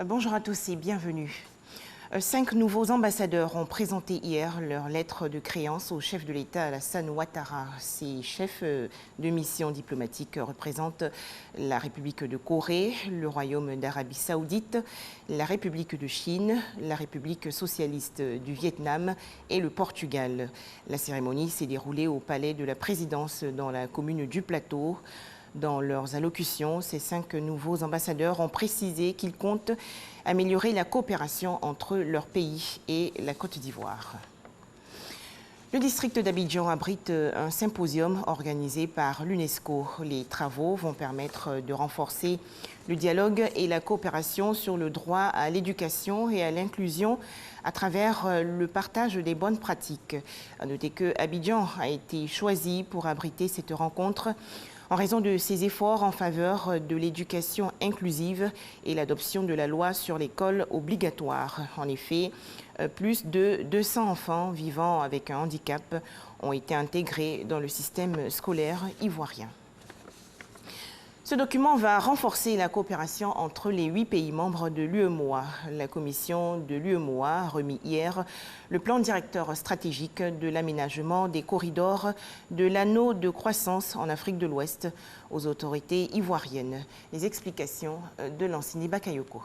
Bonjour à tous et bienvenue. 5 nouveaux ambassadeurs ont présenté hier leur lettre de créance au chef de l'État Alassane Ouattara. Ces chefs de mission diplomatique représentent la République de Corée, le Royaume d'Arabie Saoudite, la République de Chine, la République socialiste du Vietnam et le Portugal. La cérémonie s'est déroulée au palais de la présidence dans la commune du Plateau. Dans leurs allocutions, ces 5 nouveaux ambassadeurs ont précisé qu'ils comptent améliorer la coopération entre leur pays et la Côte d'Ivoire. Le district d'Abidjan abrite un symposium organisé par l'UNESCO. Les travaux vont permettre de renforcer le dialogue et la coopération sur le droit à l'éducation et à l'inclusion à travers le partage des bonnes pratiques. À noter que Abidjan a été choisi pour abriter cette rencontre en raison de ses efforts en faveur de l'éducation inclusive et l'adoption de la loi sur l'école obligatoire. En effet, plus de 200 enfants vivant avec un handicap ont été intégrés dans le système scolaire ivoirien. Ce document va renforcer la coopération entre les 8 pays membres de l'UEMOA. La commission de l'UEMOA a remis hier le plan directeur stratégique de l'aménagement des corridors de l'anneau de croissance en Afrique de l'Ouest aux autorités ivoiriennes. Les explications de Lansini Bakayoko.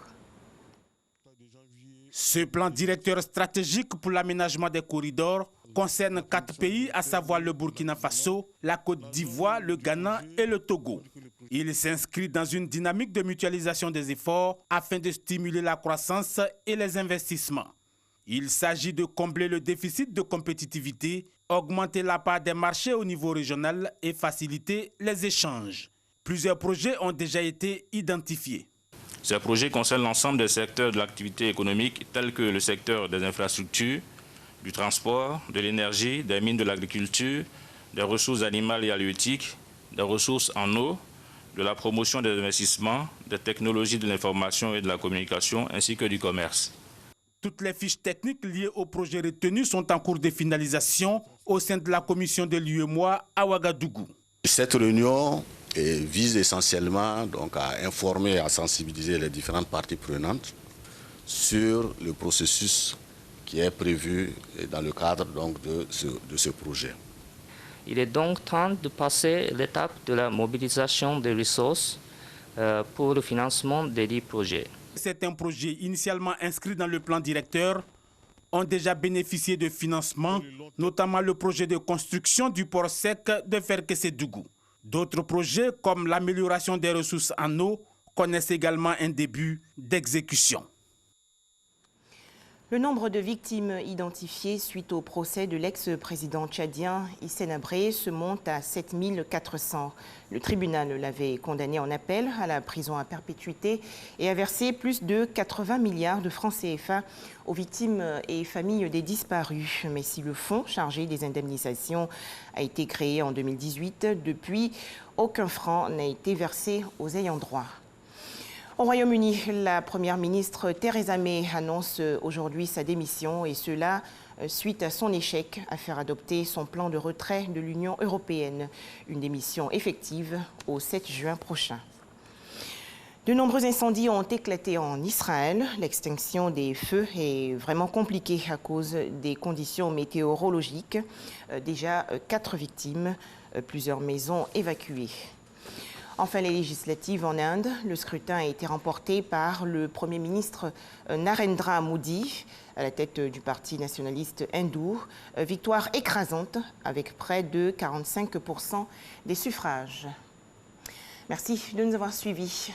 Ce plan directeur stratégique pour l'aménagement des corridors concerne 4 pays, à savoir le Burkina Faso, la Côte d'Ivoire, le Ghana et le Togo. Il s'inscrit dans une dynamique de mutualisation des efforts afin de stimuler la croissance et les investissements. Il s'agit de combler le déficit de compétitivité, augmenter la part des marchés au niveau régional et faciliter les échanges. Plusieurs projets ont déjà été identifiés. Ces projets concernent l'ensemble des secteurs de l'activité économique tels que le secteur des infrastructures, du transport, de l'énergie, des mines de l'agriculture, des ressources animales et halieutiques, des ressources en eau, de la promotion des investissements, des technologies de l'information et de la communication, ainsi que du commerce. Toutes les fiches techniques liées au projet retenu sont en cours de finalisation au sein de la commission de l'UEMOA à Ouagadougou. Cette réunion vise essentiellement donc, à informer et à sensibiliser les différentes parties prenantes sur le processus qui est prévu dans le cadre donc, de ce projet. Il est donc temps de passer l'étape de la mobilisation des ressources pour le financement des 10 projets. Certains projets initialement inscrits dans le plan directeur ont déjà bénéficié de financement, notamment le projet de construction du port sec de Ferkessédougou. D'autres projets, comme l'amélioration des ressources en eau, connaissent également un début d'exécution. Le nombre de victimes identifiées suite au procès de l'ex-président tchadien Hissène Habré se monte à 7400. Le tribunal l'avait condamné en appel à la prison à perpétuité et a versé plus de 80 milliards de francs CFA aux victimes et familles des disparus. Mais si le fonds chargé des indemnisations a été créé en 2018, depuis, aucun franc n'a été versé aux ayants droit. Au Royaume-Uni, la première ministre Theresa May annonce aujourd'hui sa démission et cela suite à son échec à faire adopter son plan de retrait de l'Union européenne. Une démission effective au 7 juin prochain. De nombreux incendies ont éclaté en Israël. L'extinction des feux est vraiment compliquée à cause des conditions météorologiques. Déjà 4 victimes, plusieurs maisons évacuées. Enfin, les législatives en Inde, le scrutin a été remporté par le Premier ministre Narendra Modi, à la tête du parti nationaliste hindou. Victoire écrasante avec près de 45% des suffrages. Merci de nous avoir suivis.